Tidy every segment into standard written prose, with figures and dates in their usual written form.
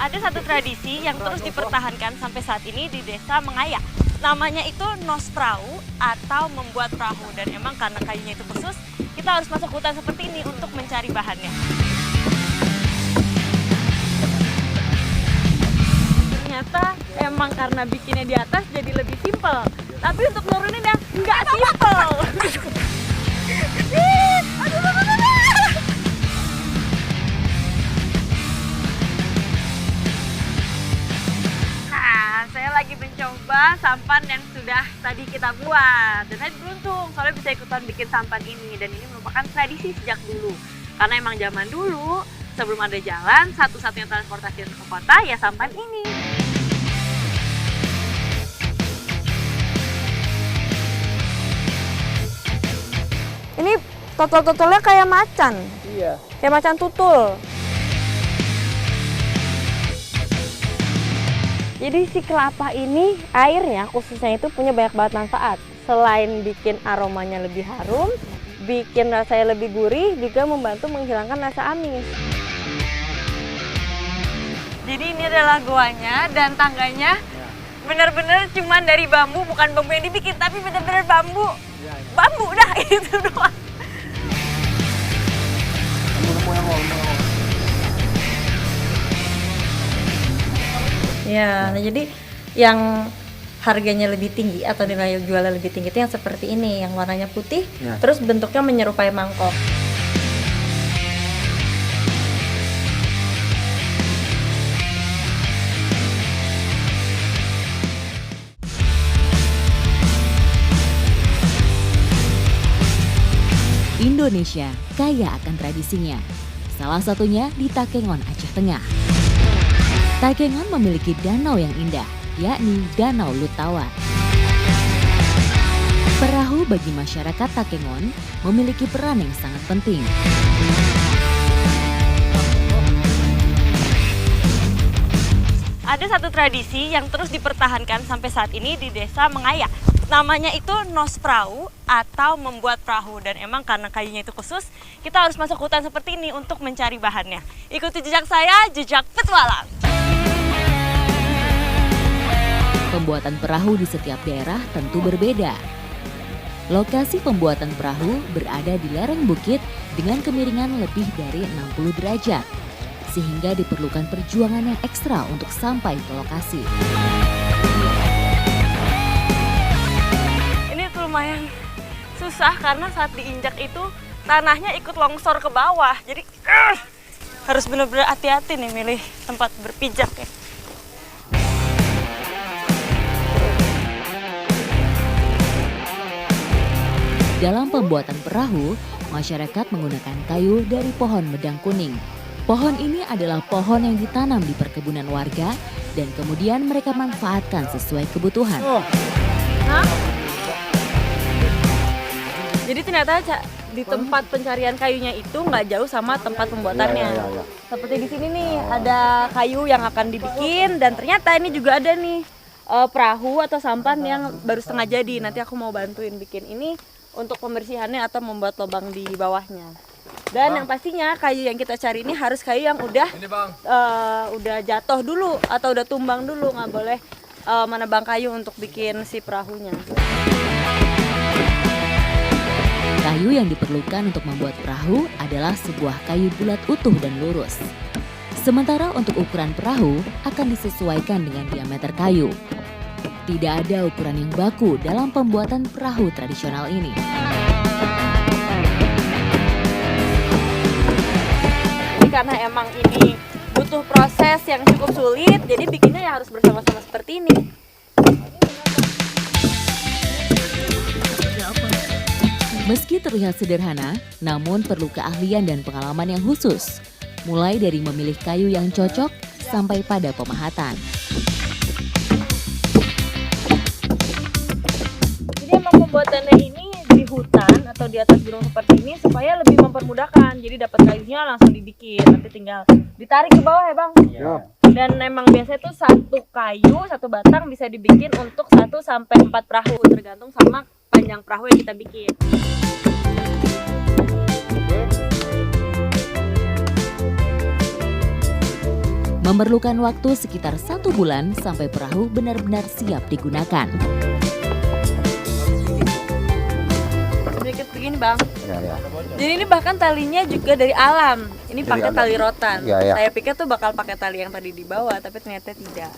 Ada satu tradisi yang terus dipertahankan sampai saat ini di desa Mengaya. Namanya itu nosprau atau membuat perahu. Dan emang karena kayunya itu khusus, kita harus masuk hutan seperti ini untuk mencari bahannya. Ternyata emang karena bikinnya di atas jadi lebih simpel. Tapi untuk nuruninnya nggak simpel. Saya lagi mencoba sampan yang sudah tadi kita buat. Dan saya beruntung soalnya bisa ikutan bikin sampan ini. Dan ini merupakan tradisi sejak dulu. Karena emang zaman dulu sebelum ada jalan, satu-satunya transportasi ke kota ya sampan ini. Ini totol-totolnya kayak macan. Iya. Kayak macan tutul. Jadi si kelapa ini airnya khususnya itu punya banyak banget manfaat. Selain bikin aromanya lebih harum, bikin rasanya lebih gurih, juga membantu menghilangkan rasa amis. Jadi ini adalah goanya dan tangganya benar-benar cuman dari bambu, bukan bambu yang dibikin tapi benar-benar bambu. Bambu dah itu doang. Ya, nah jadi yang harganya lebih tinggi atau nilai jualnya lebih tinggi itu yang seperti ini, yang warnanya putih, terus bentuknya menyerupai mangkok. Indonesia kaya akan tradisinya. Salah satunya di Takengon, Aceh Tengah. Takengon memiliki danau yang indah, yakni Danau Lutawa. Perahu bagi masyarakat Takengon memiliki peran yang sangat penting. Ada satu tradisi yang terus dipertahankan sampai saat ini di desa Mengaya. Namanya itu nosprau atau membuat perahu. Dan emang karena kayunya itu khusus, kita harus masuk hutan seperti ini untuk mencari bahannya. Ikuti jejak saya, jejak petualang. Pembuatan perahu di setiap daerah tentu berbeda. Lokasi pembuatan perahu berada di lereng bukit dengan kemiringan lebih dari 60 derajat, sehingga diperlukan perjuangan yang ekstra untuk sampai ke lokasi. Ini tuh lumayan susah karena saat diinjak itu tanahnya ikut longsor ke bawah. Jadi harus benar-benar hati-hati nih milih tempat berpijak ya. Dalam pembuatan perahu, masyarakat menggunakan kayu dari pohon medang kuning. Pohon ini adalah pohon yang ditanam di perkebunan warga dan kemudian mereka manfaatkan sesuai kebutuhan. Jadi ternyata di tempat pencarian kayunya itu nggak jauh sama tempat pembuatannya. Seperti di sini nih ada kayu yang akan dibikin dan ternyata ini juga ada nih perahu atau sampan yang baru setengah jadi. Nanti aku mau bantuin bikin ini untuk pembersihannya atau membuat lubang di bawahnya. Dan yang pastinya kayu yang kita cari ini harus kayu yang udah jatuh dulu atau udah tumbang dulu, nggak boleh menebang kayu untuk bikin si perahunya. Kayu yang diperlukan untuk membuat perahu adalah sebuah kayu bulat utuh dan lurus. Sementara untuk ukuran perahu akan disesuaikan dengan diameter kayu. Tidak ada ukuran yang baku dalam pembuatan perahu tradisional ini. Karena emang ini butuh proses yang cukup sulit, jadi bikinnya ya harus bersama-sama seperti ini. Meski terlihat sederhana, namun perlu keahlian dan pengalaman yang khusus. Mulai dari memilih kayu yang cocok sampai pada pemahatan. Jadi emang pembuatannya ini di hutan atau di atas gunung seperti ini supaya lebih mempermudahkan. Jadi dapat kayunya langsung dibikin, nanti tinggal ditarik ke bawah ya Bang. Ya. Dan emang biasanya tuh satu kayu, satu batang bisa dibikin untuk 1 sampai 4 perahu, tergantung sama panjang perahu yang kita bikin. Memerlukan waktu sekitar 1 bulan sampai perahu benar-benar siap digunakan. Sedikit begini Bang. Ya. Jadi ini bahkan talinya juga dari alam. Ini Dari pakai alam. tali rotan. Ya. Saya pikir tuh bakal pakai tali yang tadi di bawah, tapi ternyata tidak.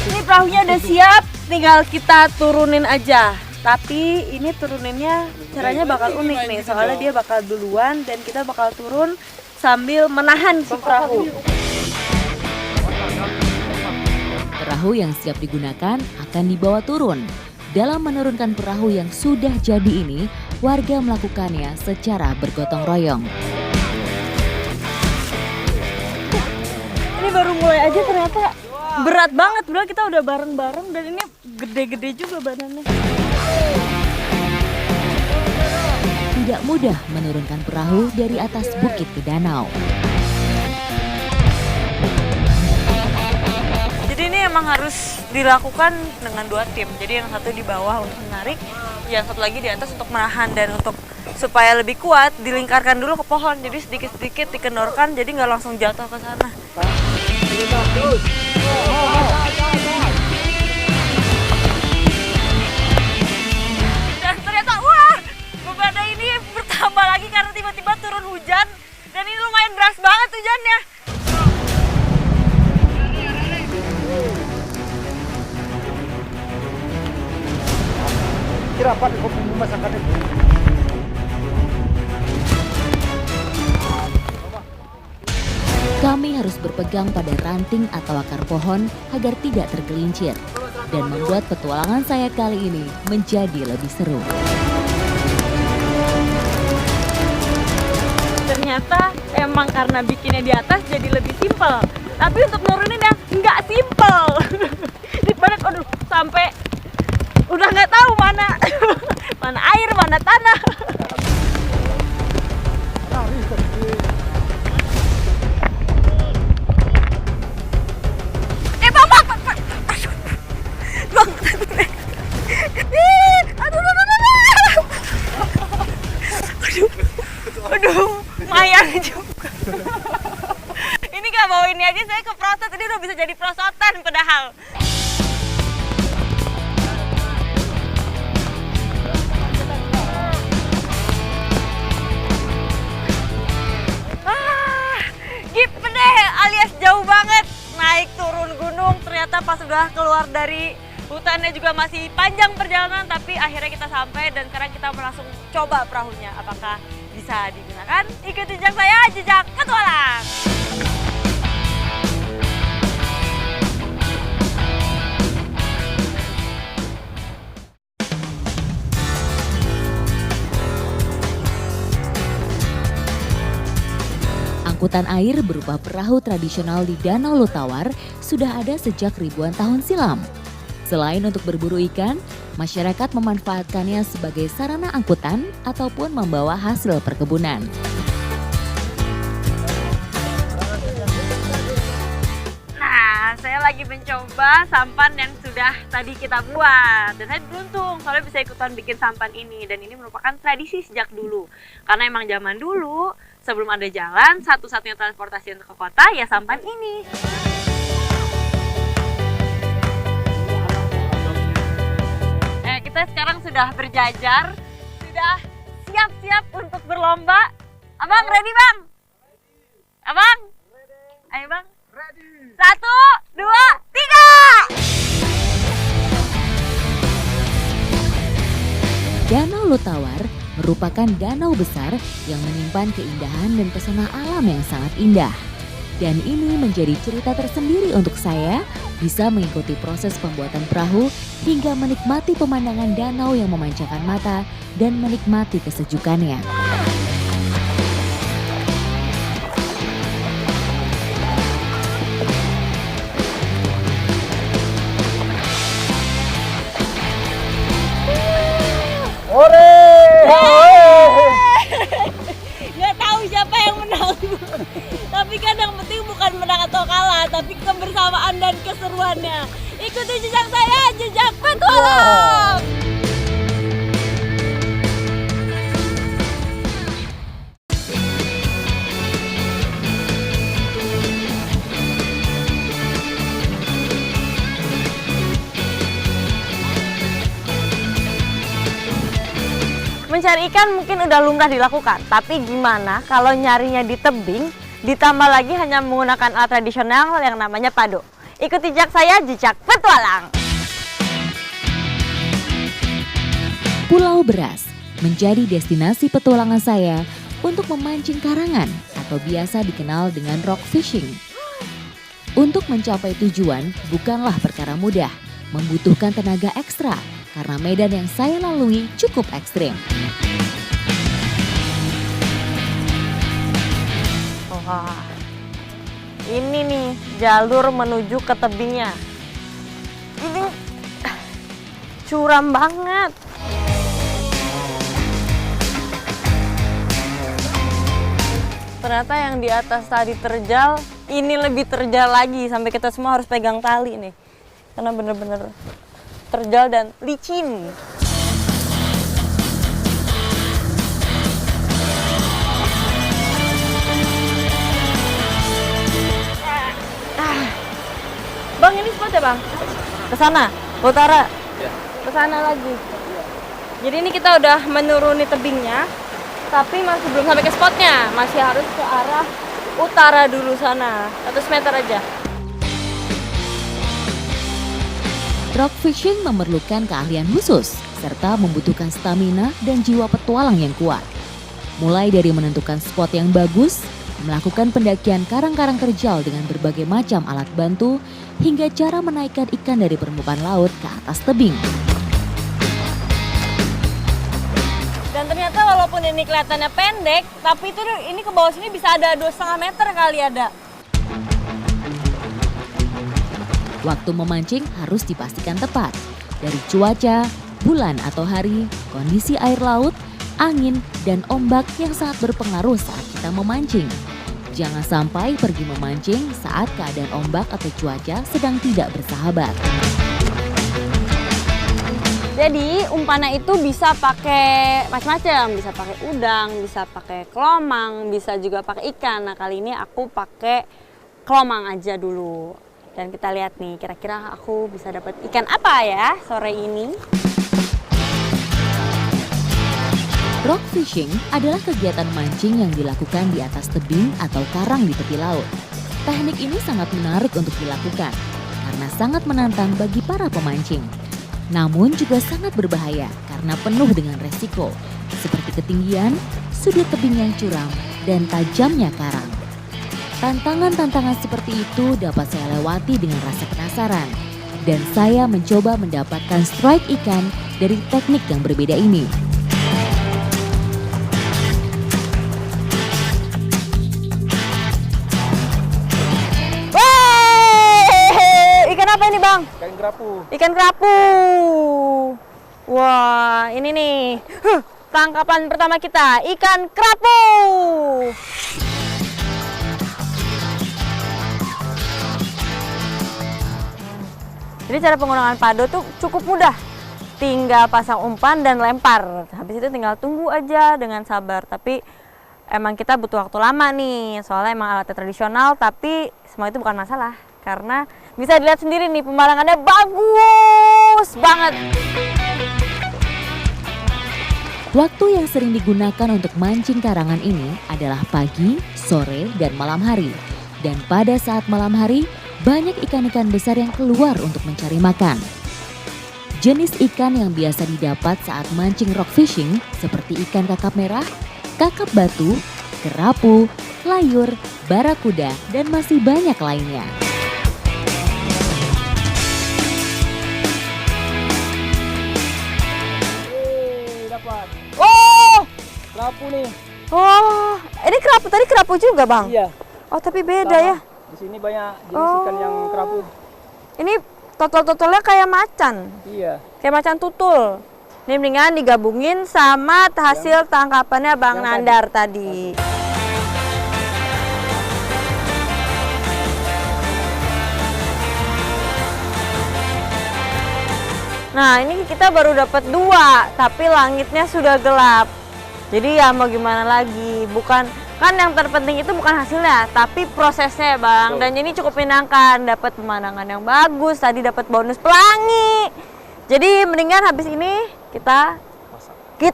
Ini perahunya udah siap, tinggal kita turunin aja. Tapi ini turuninnya caranya bakal unik nih, soalnya dia bakal duluan dan kita bakal turun sambil menahan si perahu. Perahu yang siap digunakan akan dibawa turun. Dalam menurunkan perahu yang sudah jadi ini, warga melakukannya secara bergotong royong. Ini baru mulai aja ternyata berat banget, padahal kita udah bareng-bareng dan ini gede-gede juga badannya. Tidak mudah menurunkan perahu dari atas bukit ke danau. Jadi ini emang harus dilakukan dengan 2 tim. Jadi yang satu di bawah untuk menarik, yang satu lagi di atas untuk menahan, dan untuk supaya lebih kuat dilingkarkan dulu ke pohon. Jadi sedikit-sedikit dikendorkan, jadi nggak langsung jatuh ke sana. Dan ternyata wah, bebannya ini bertambah lagi karena tiba-tiba turun hujan dan ini lumayan deras banget hujannya. Kirapan kopi masakan itu. Kami harus berpegang pada ranting atau akar pohon agar tidak tergelincir dan membuat petualangan saya kali ini menjadi lebih seru. Ternyata emang karena bikinnya di atas jadi lebih simpel. Tapi untuk nuruninnya nggak simpel. Dibalik, aduh, sampai udah nggak tahu mana mana air, mana tanah. Aduh, lumayan juga. Ini gak bawa ini aja saya keprosot, ini udah bisa jadi prosotan padahal. Gitu deh, alias jauh banget. Naik turun gunung, ternyata pas udah keluar dari hutannya juga masih panjang perjalanan, tapi akhirnya kita sampai dan sekarang kita langsung coba perahunya. Apakah bisa digunakan? Ikuti jejak saya, jejak petualang. Angkutan air berupa perahu tradisional di Danau Lutawar sudah ada sejak ribuan tahun silam. Selain untuk berburu ikan, masyarakat memanfaatkannya sebagai sarana angkutan ataupun membawa hasil perkebunan. Nah, saya lagi mencoba sampan yang sudah tadi kita buat. Dan saya beruntung soalnya bisa ikutan bikin sampan ini. Dan ini merupakan tradisi sejak dulu. Karena emang zaman dulu, sebelum ada jalan, satu-satunya transportasi untuk ke kota ya sampan ini. Kita sekarang sudah berjajar, sudah siap-siap untuk berlomba. Abang ready bang? Abang? Ayo bang. 1, 2, 3. Danau Lutawar merupakan danau besar yang menyimpan keindahan dan pesona alam yang sangat indah. Dan ini menjadi cerita tersendiri untuk saya, bisa mengikuti proses pembuatan perahu hingga menikmati pemandangan danau yang memanjakan mata dan menikmati kesejukannya. Nggak tahu siapa yang menang. Tapi kan yang penting bukan menang atau kalah, tapi kebersamaan dan keseruannya. Ikuti jejak saya, jejak petualang. Mencari ikan mungkin udah lumrah dilakukan, tapi gimana kalau nyarinya di tebing, ditambah lagi hanya menggunakan alat tradisional yang namanya pado. Ikuti jejak saya, jejak petualang. Pulau Beras menjadi destinasi petualangan saya untuk memancing karangan atau biasa dikenal dengan rock fishing. Untuk mencapai tujuan bukanlah perkara mudah, membutuhkan tenaga ekstra karena medan yang saya lalui cukup ekstrim. Wah, ini nih jalur menuju ke tebingnya. Ini curam banget. Ternyata yang di atas tadi terjal, ini lebih terjal lagi sampai kita semua harus pegang tali nih. Karena bener-bener terjal dan licin. Bang, ini spot ya bang? Ke sana, utara. Ke sana lagi. Jadi ini kita udah menuruni tebingnya, tapi masih belum sampai ke spotnya. Masih harus ke arah utara dulu sana, 100 meter aja. Rock fishing memerlukan keahlian khusus, serta membutuhkan stamina dan jiwa petualang yang kuat. Mulai dari menentukan spot yang bagus, melakukan pendakian karang-karang terjal dengan berbagai macam alat bantu, hingga cara menaikkan ikan dari permukaan laut ke atas tebing. Dan ternyata walaupun ini kelihatannya pendek, tapi itu ini ke bawah sini bisa ada 2,5 meter kali ada. Waktu memancing harus dipastikan tepat. Dari cuaca, bulan atau hari, kondisi air laut, angin, dan ombak yang sangat berpengaruh saat kita memancing. Jangan sampai pergi memancing saat keadaan ombak atau cuaca sedang tidak bersahabat. Jadi umpannya itu bisa pakai macam-macam, bisa pakai udang, bisa pakai kelomang, bisa juga pakai ikan. Nah kali ini aku pakai kelomang aja dulu. Dan kita lihat nih, kira-kira aku bisa dapat ikan apa ya sore ini. Rock fishing adalah kegiatan mancing yang dilakukan di atas tebing atau karang di tepi laut. Teknik ini sangat menarik untuk dilakukan karena sangat menantang bagi para pemancing. Namun juga sangat berbahaya karena penuh dengan resiko, seperti ketinggian, sudut tebing yang curam, dan tajamnya karang. Tantangan-tantangan seperti itu dapat saya lewati dengan rasa penasaran. Dan saya mencoba mendapatkan strike ikan dari teknik yang berbeda ini. Ikan apa ini bang? Ikan kerapu. Ikan kerapu. Wah ini nih tangkapan pertama kita, ikan kerapu. Jadi cara penggunaan pado tuh cukup mudah. Tinggal pasang umpan dan lempar. Habis itu tinggal tunggu aja dengan sabar. Tapi emang kita butuh waktu lama nih. Soalnya emang alatnya tradisional, tapi semua itu bukan masalah. Karena bisa dilihat sendiri nih pemandangannya bagus banget. Waktu yang sering digunakan untuk mancing karangan ini adalah pagi, sore, dan malam hari. Dan pada saat malam hari, banyak ikan-ikan besar yang keluar untuk mencari makan. Jenis ikan yang biasa didapat saat mancing rock fishing seperti ikan kakap merah, kakap batu, kerapu, layur, barakuda, dan masih banyak lainnya. Dapat. Oh, Kerapu nih. oh, ini kerapu tadi kerapu juga bang? Iya. Oh tapi beda Sama. ya. Di sini banyak jenis ikan yang kerapu. Ini totol-totolnya kayak macan. Iya. Kayak macan tutul. Ini mendingan digabungin sama hasil tangkapannya Bang yang Nandar tadi. Nah ini kita baru dapat 2, tapi langitnya sudah gelap. Jadi ya mau gimana lagi, kan yang terpenting itu bukan hasilnya, tapi prosesnya ya Bang. Dan ini cukup menyenangkan, dapat pemandangan yang bagus, tadi dapat bonus pelangi. Jadi mendingan habis ini kita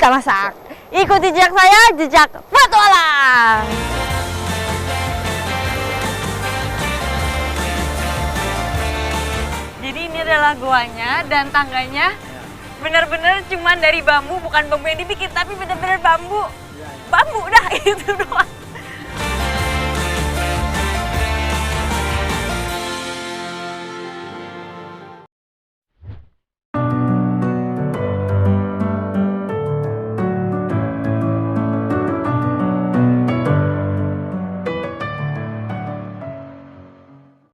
masak. Ikuti jejak saya, jejak petualang. Jadi ini adalah goanya dan tangganya benar-benar cuman dari bambu, bukan bambu yang dibikin tapi benar-benar bambu. Bambu dah itu doang.